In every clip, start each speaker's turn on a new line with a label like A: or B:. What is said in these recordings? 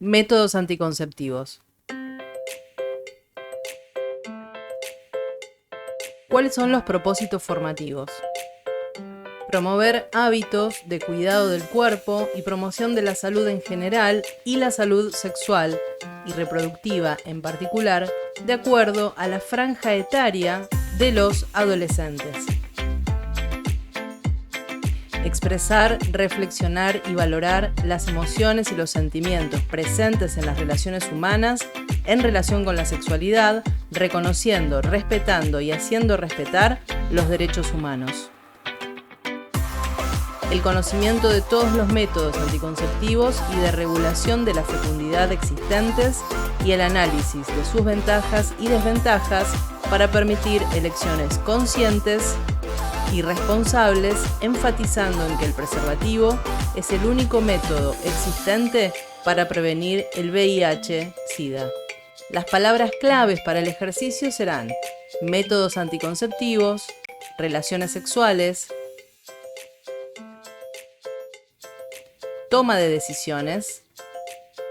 A: Métodos anticonceptivos. ¿Cuáles son los propósitos formativos? Promover hábitos de cuidado del cuerpo y promoción de la salud en general y la salud sexual y reproductiva en particular, de acuerdo a la franja etaria de los adolescentes. Expresar, reflexionar y valorar las emociones y los sentimientos presentes en las relaciones humanas en relación con la sexualidad, reconociendo, respetando y haciendo respetar los derechos humanos. El conocimiento de todos los métodos anticonceptivos y de regulación de la fecundidad existentes y el análisis de sus ventajas y desventajas para permitir elecciones conscientes y responsables, enfatizando en que el preservativo es el único método existente para prevenir el VIH-Sida. Las palabras claves para el ejercicio serán métodos anticonceptivos, relaciones sexuales, toma de decisiones,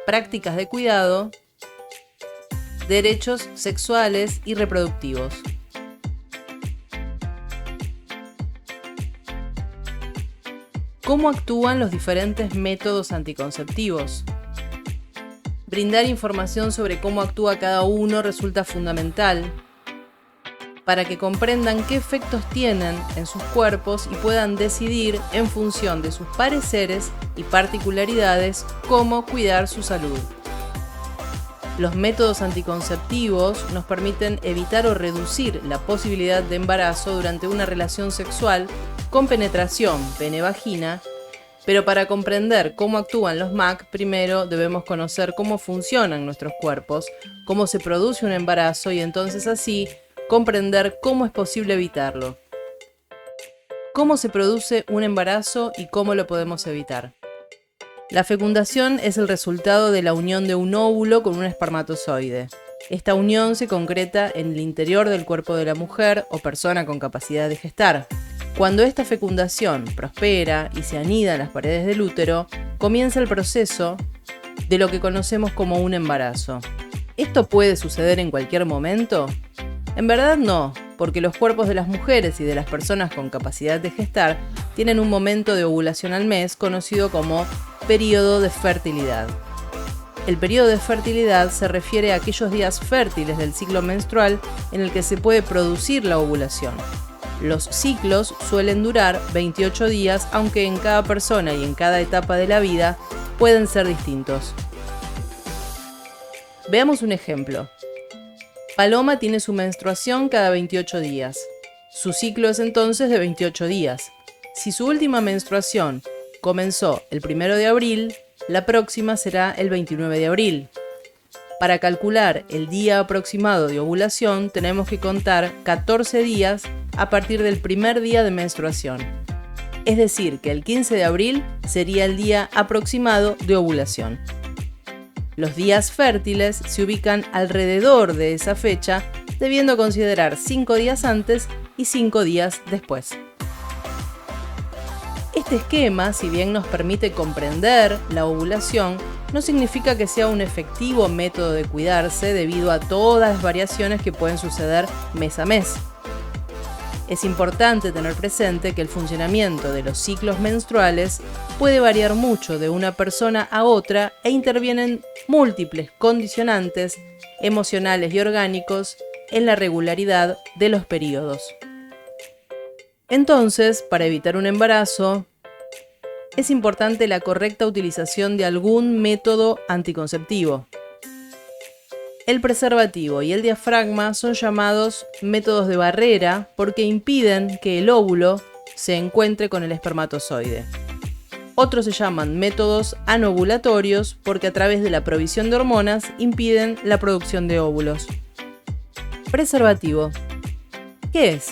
A: prácticas de cuidado, derechos sexuales y reproductivos. ¿Cómo actúan los diferentes métodos anticonceptivos? Brindar información sobre cómo actúa cada uno resulta fundamental para que comprendan qué efectos tienen en sus cuerpos y puedan decidir en función de sus pareceres y particularidades cómo cuidar su salud. Los métodos anticonceptivos nos permiten evitar o reducir la posibilidad de embarazo durante una relación sexual con penetración pene-vagina, pero para comprender cómo actúan los MAC, primero debemos conocer cómo funcionan nuestros cuerpos, cómo se produce un embarazo y entonces así comprender cómo es posible evitarlo. ¿Cómo se produce un embarazo y cómo lo podemos evitar? La fecundación es el resultado de la unión de un óvulo con un espermatozoide. Esta unión se concreta en el interior del cuerpo de la mujer o persona con capacidad de gestar. Cuando esta fecundación prospera y se anida en las paredes del útero, comienza el proceso de lo que conocemos como un embarazo. ¿Esto puede suceder en cualquier momento? En verdad no, porque los cuerpos de las mujeres y de las personas con capacidad de gestar tienen un momento de ovulación al mes conocido como periodo de fertilidad. El periodo de fertilidad se refiere a aquellos días fértiles del ciclo menstrual en el que se puede producir la ovulación. Los ciclos suelen durar 28 días, aunque en cada persona y en cada etapa de la vida pueden ser distintos. Veamos un ejemplo. Paloma tiene su menstruación cada 28 días. Su ciclo es entonces de 28 días. Si su última menstruación comenzó el 1 de abril, la próxima será el 29 de abril. Para calcular el día aproximado de ovulación, tenemos que contar 14 días a partir del primer día de menstruación. Es decir, que el 15 de abril sería el día aproximado de ovulación. Los días fértiles se ubican alrededor de esa fecha, debiendo considerar 5 días antes y 5 días después. Este esquema, si bien nos permite comprender la ovulación, no significa que sea un efectivo método de cuidarse debido a todas las variaciones que pueden suceder mes a mes. Es importante tener presente que el funcionamiento de los ciclos menstruales puede variar mucho de una persona a otra e intervienen múltiples condicionantes emocionales y orgánicos en la regularidad de los periodos. Entonces, para evitar un embarazo, es importante la correcta utilización de algún método anticonceptivo. El preservativo y el diafragma son llamados métodos de barrera porque impiden que el óvulo se encuentre con el espermatozoide. Otros se llaman métodos anovulatorios porque a través de la provisión de hormonas impiden la producción de óvulos. Preservativo. ¿Qué es?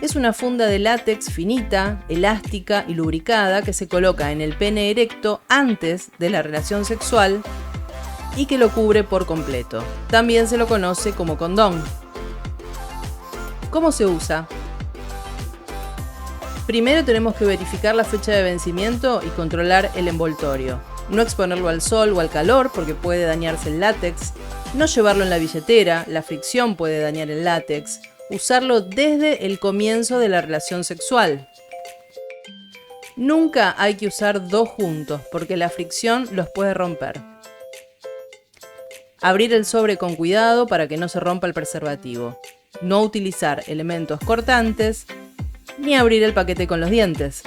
A: Es una funda de látex finita, elástica y lubricada que se coloca en el pene erecto antes de la relación sexual y que lo cubre por completo. También se lo conoce como condón. ¿Cómo se usa? Primero tenemos que verificar la fecha de vencimiento y controlar el envoltorio. no exponerlo al sol o al calor porque puede dañarse el látex, no llevarlo en la billetera, la fricción puede dañar el látex, usarlo desde el comienzo de la relación sexual. Nunca hay que usar dos juntos porque la fricción los puede romper. Abrir el sobre con cuidado para que no se rompa el preservativo. No utilizar elementos cortantes, ni abrir el paquete con los dientes.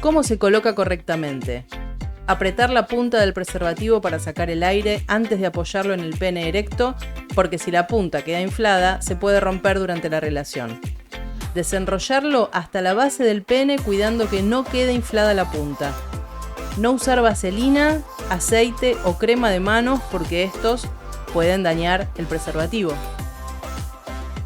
A: ¿Cómo se coloca correctamente? Apretar la punta del preservativo para sacar el aire antes de apoyarlo en el pene erecto, porque si la punta queda inflada, se puede romper durante la relación. Desenrollarlo hasta la base del pene cuidando que no quede inflada la punta. No usar vaselina, aceite o crema de manos porque estos pueden dañar el preservativo.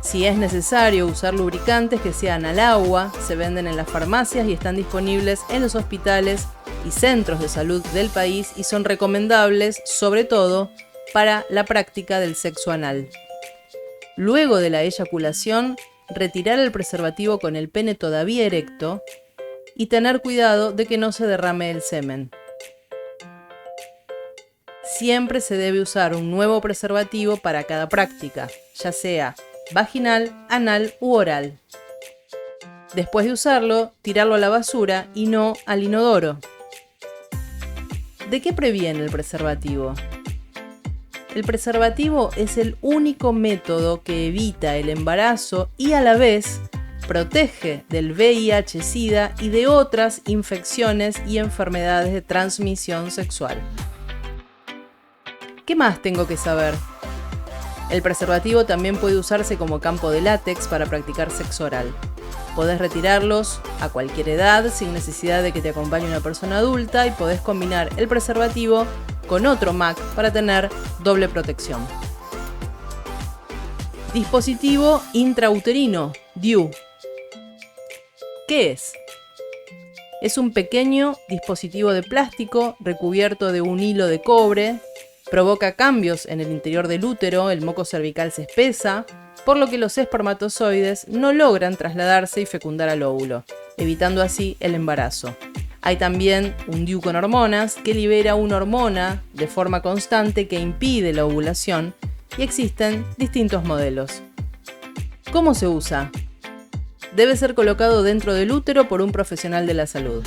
A: Si es necesario usar lubricantes que sean al agua, se venden en las farmacias y están disponibles en los hospitales y centros de salud del país y son recomendables, sobre todo, para la práctica del sexo anal. Luego de la eyaculación, retirar el preservativo con el pene todavía erecto y tener cuidado de que no se derrame el semen. Siempre se debe usar un nuevo preservativo para cada práctica, ya sea vaginal, anal u oral. Después de usarlo, tirarlo a la basura y no al inodoro. ¿De qué previene el preservativo? El preservativo es el único método que evita el embarazo y a la vez protege del VIH-Sida y de otras infecciones y enfermedades de transmisión sexual. ¿Qué más tengo que saber? El preservativo también puede usarse como campo de látex para practicar sexo oral. Podés retirarlos a cualquier edad sin necesidad de que te acompañe una persona adulta y podés combinar el preservativo con otro MAC para tener doble protección. Dispositivo intrauterino, DIU. ¿Qué es? Es un pequeño dispositivo de plástico recubierto de un hilo de cobre. Provoca cambios en el interior del útero, el moco cervical se espesa, por lo que los espermatozoides no logran trasladarse y fecundar al óvulo, evitando así el embarazo. Hay también un DIU con hormonas que libera una hormona de forma constante que impide la ovulación y existen distintos modelos. ¿Cómo se usa? Debe ser colocado dentro del útero por un profesional de la salud.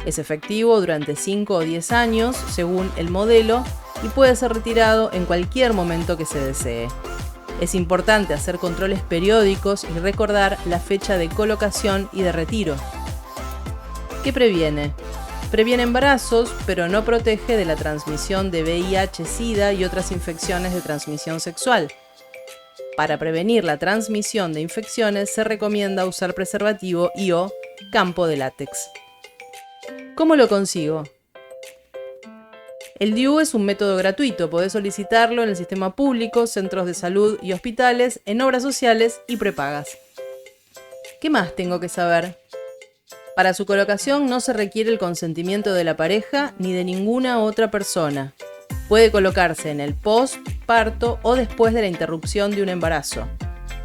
A: Es efectivo durante 5 o 10 años según el modelo y puede ser retirado en cualquier momento que se desee. Es importante hacer controles periódicos y recordar la fecha de colocación y de retiro. ¿Qué previene? Previene embarazos, pero no protege de la transmisión de VIH-Sida y otras infecciones de transmisión sexual. Para prevenir la transmisión de infecciones se recomienda usar preservativo y/o campo de látex. ¿Cómo lo consigo? El DIU es un método gratuito, podés solicitarlo en el sistema público, centros de salud y hospitales, en obras sociales y prepagas. ¿Qué más tengo que saber? Para su colocación no se requiere el consentimiento de la pareja ni de ninguna otra persona. Puede colocarse en el post, parto o después de la interrupción de un embarazo.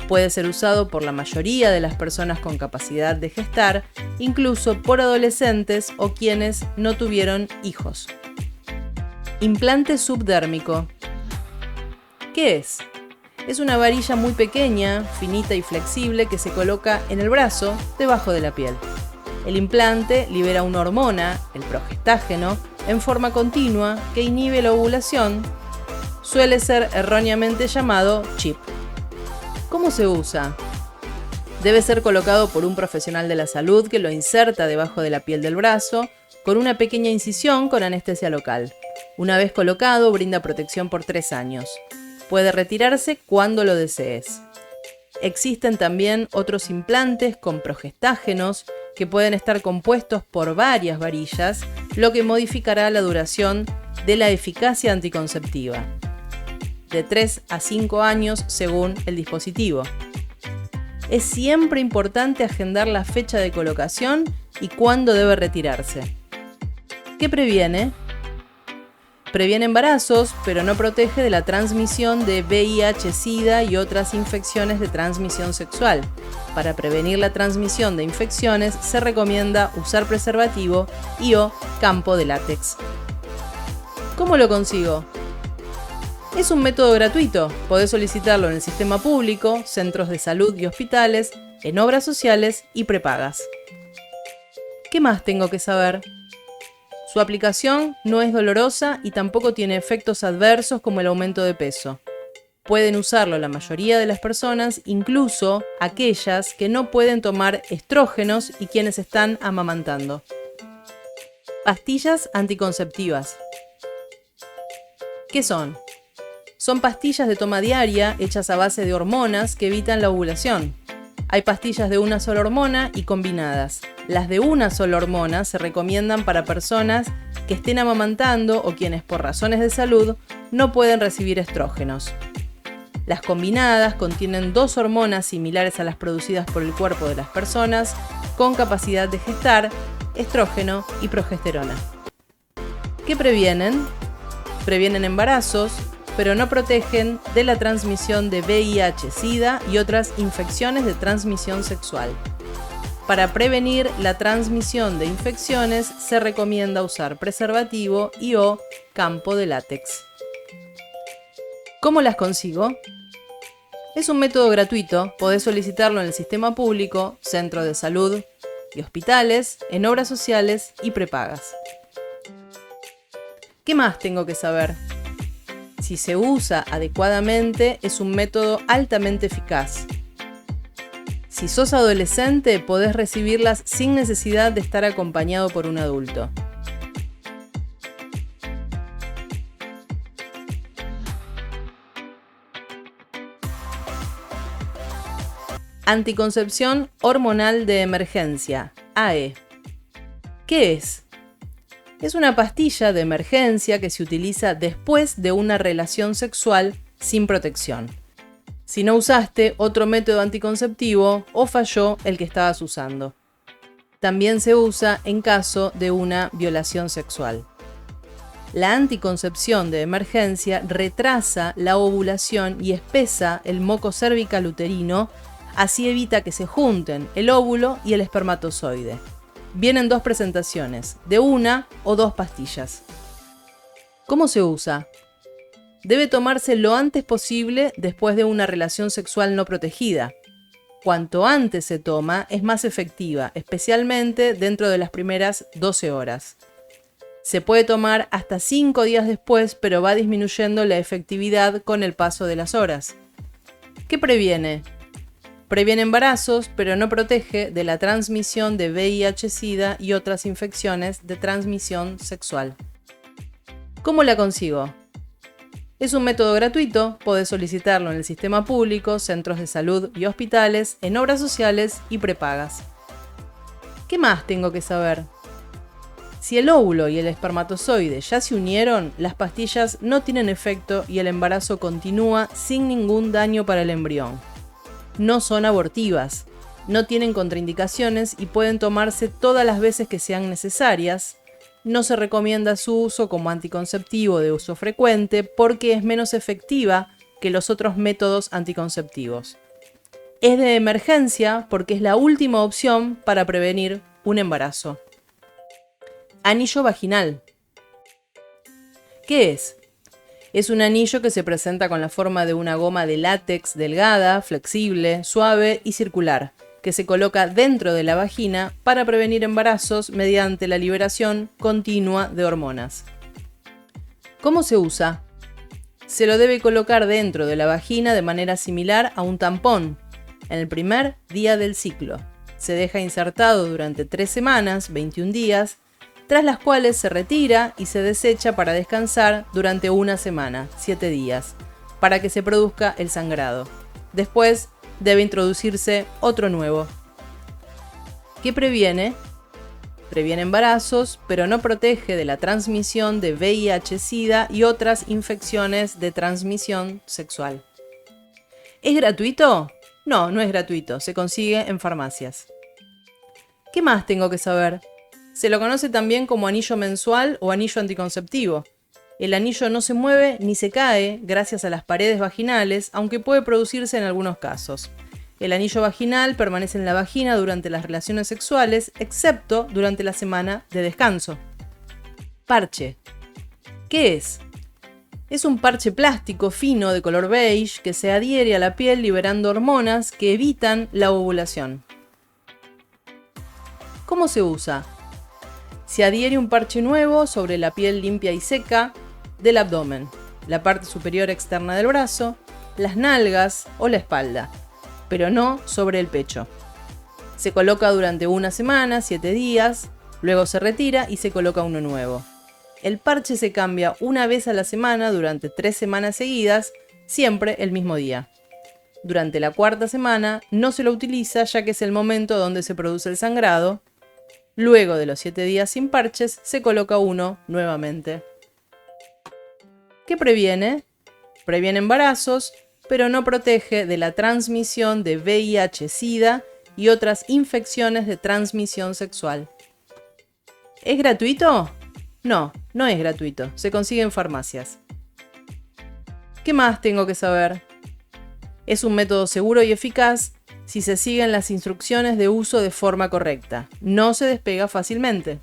A: Puede ser usado por la mayoría de las personas con capacidad de gestar, incluso por adolescentes o quienes no tuvieron hijos. Implante subdérmico. ¿Qué es? Es una varilla muy pequeña, finita y flexible que se coloca en el brazo, debajo de la piel. El implante libera una hormona, el progestágeno, en forma continua que inhibe la ovulación. Suele ser erróneamente llamado chip. ¿Cómo se usa? Debe ser colocado por un profesional de la salud que lo inserta debajo de la piel del brazo con una pequeña incisión con anestesia local. Una vez colocado, brinda protección por 3 años. Puede retirarse cuando lo desees. Existen también otros implantes con progestágenos que pueden estar compuestos por varias varillas, lo que modificará la duración de la eficacia anticonceptiva. De 3 a 5 años según el dispositivo. Es siempre importante agendar la fecha de colocación y cuándo debe retirarse. ¿Qué previene? Previene embarazos, pero no protege de la transmisión de VIH, SIDA y otras infecciones de transmisión sexual. Para prevenir la transmisión de infecciones se recomienda usar preservativo y/o campo de látex. ¿Cómo lo consigo? Es un método gratuito. Podés solicitarlo en el sistema público, centros de salud y hospitales, en obras sociales y prepagas. ¿Qué más tengo que saber? Su aplicación no es dolorosa y tampoco tiene efectos adversos como el aumento de peso. Pueden usarlo la mayoría de las personas, incluso aquellas que no pueden tomar estrógenos y quienes están amamantando. Pastillas anticonceptivas. ¿Qué son? Son pastillas de toma diaria hechas a base de hormonas que evitan la ovulación. Hay pastillas de una sola hormona y combinadas. Las de una sola hormona se recomiendan para personas que estén amamantando o quienes por razones de salud no pueden recibir estrógenos. Las combinadas contienen dos hormonas similares a las producidas por el cuerpo de las personas con capacidad de gestar, estrógeno y progesterona. ¿Qué previenen? Previenen embarazos, pero no protegen de la transmisión de VIH, SIDA y otras infecciones de transmisión sexual. Para prevenir la transmisión de infecciones se recomienda usar preservativo y/o campo de látex. ¿Cómo las consigo? Es un método gratuito, podés solicitarlo en el sistema público, centros de salud y hospitales, en obras sociales y prepagas. ¿Qué más tengo que saber? Si se usa adecuadamente, es un método altamente eficaz. Si sos adolescente, podés recibirlas sin necesidad de estar acompañado por un adulto. Anticoncepción hormonal de emergencia, AE. ¿Qué es? Es una pastilla de emergencia que se utiliza después de una relación sexual sin protección. Si no usaste otro método anticonceptivo o falló el que estabas usando. También se usa en caso de una violación sexual. La anticoncepción de emergencia retrasa la ovulación y espesa el moco cervical uterino, así evita que se junten el óvulo y el espermatozoide. Vienen dos presentaciones, de una o dos pastillas. ¿Cómo se usa? Debe tomarse lo antes posible después de una relación sexual no protegida. Cuanto antes se toma, es más efectiva, especialmente dentro de las primeras 12 horas. Se puede tomar hasta 5 días después, pero va disminuyendo la efectividad con el paso de las horas. ¿Qué previene? Previene embarazos, pero no protege de la transmisión de VIH, SIDA y otras infecciones de transmisión sexual. ¿Cómo la consigo? Es un método gratuito, podés solicitarlo en el sistema público, centros de salud y hospitales, en obras sociales y prepagas. ¿Qué más tengo que saber? Si el óvulo y el espermatozoide ya se unieron, las pastillas no tienen efecto y el embarazo continúa sin ningún daño para el embrión. No son abortivas, no tienen contraindicaciones y pueden tomarse todas las veces que sean necesarias. No se recomienda su uso como anticonceptivo de uso frecuente porque es menos efectiva que los otros métodos anticonceptivos. Es de emergencia porque es la última opción para prevenir un embarazo. Anillo vaginal. ¿Qué es? Es un anillo que se presenta con la forma de una goma de látex delgada, flexible, suave y circular, que se coloca dentro de la vagina para prevenir embarazos mediante la liberación continua de hormonas. ¿Cómo se usa? Se lo debe colocar dentro de la vagina de manera similar a un tampón, en el primer día del ciclo. Se deja insertado durante 3 semanas, 21 días, tras las cuales se retira y se desecha para descansar durante 1 semana, 7 días, para que se produzca el sangrado. Después debe introducirse otro nuevo. ¿Qué previene? Previene embarazos, pero no protege de la transmisión de VIH, SIDA y otras infecciones de transmisión sexual. ¿Es gratuito? No, no es gratuito, se consigue en farmacias. ¿Qué más tengo que saber? Se lo conoce también como anillo mensual o anillo anticonceptivo. El anillo no se mueve ni se cae gracias a las paredes vaginales, aunque puede producirse en algunos casos. El anillo vaginal permanece en la vagina durante las relaciones sexuales, excepto durante la semana de descanso. Parche. ¿Qué es? Es un parche plástico fino de color beige que se adhiere a la piel liberando hormonas que evitan la ovulación. ¿Cómo se usa? Se adhiere un parche nuevo sobre la piel limpia y seca del abdomen, la parte superior externa del brazo, las nalgas o la espalda, pero no sobre el pecho. Se coloca durante una semana, 7 días, luego se retira y se coloca uno nuevo. El parche se cambia una vez a la semana durante 3 semanas seguidas, siempre el mismo día. Durante la 4ª semana no se lo utiliza ya que es el momento donde se produce el sangrado. Luego de los 7 días sin parches, se coloca uno nuevamente. ¿Qué previene? Previene embarazos, pero no protege de la transmisión de VIH-Sida y otras infecciones de transmisión sexual. ¿Es gratuito? No, no es gratuito. Se consigue en farmacias. ¿Qué más tengo que saber? Es un método seguro y eficaz si se siguen las instrucciones de uso de forma correcta. No se despega fácilmente.